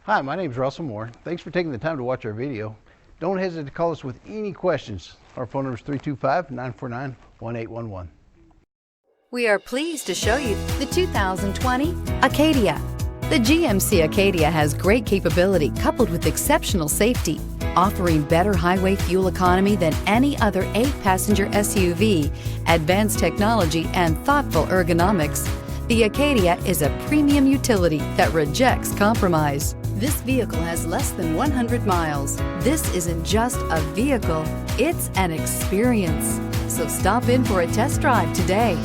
Hi, my name is Russell Moore. Thanks for taking the time to watch our video. Don't hesitate to call us with any questions. Our phone number is 325-949-1811. We are pleased to show you the 2020 Acadia. The GMC Acadia has great capability coupled with exceptional safety, offering better highway fuel economy than any other 8-passenger SUV, advanced technology, and thoughtful ergonomics. The Acadia is a premium utility that rejects compromise. This vehicle has less than 100 miles. This isn't just a vehicle, it's an experience. So stop in for a test drive today.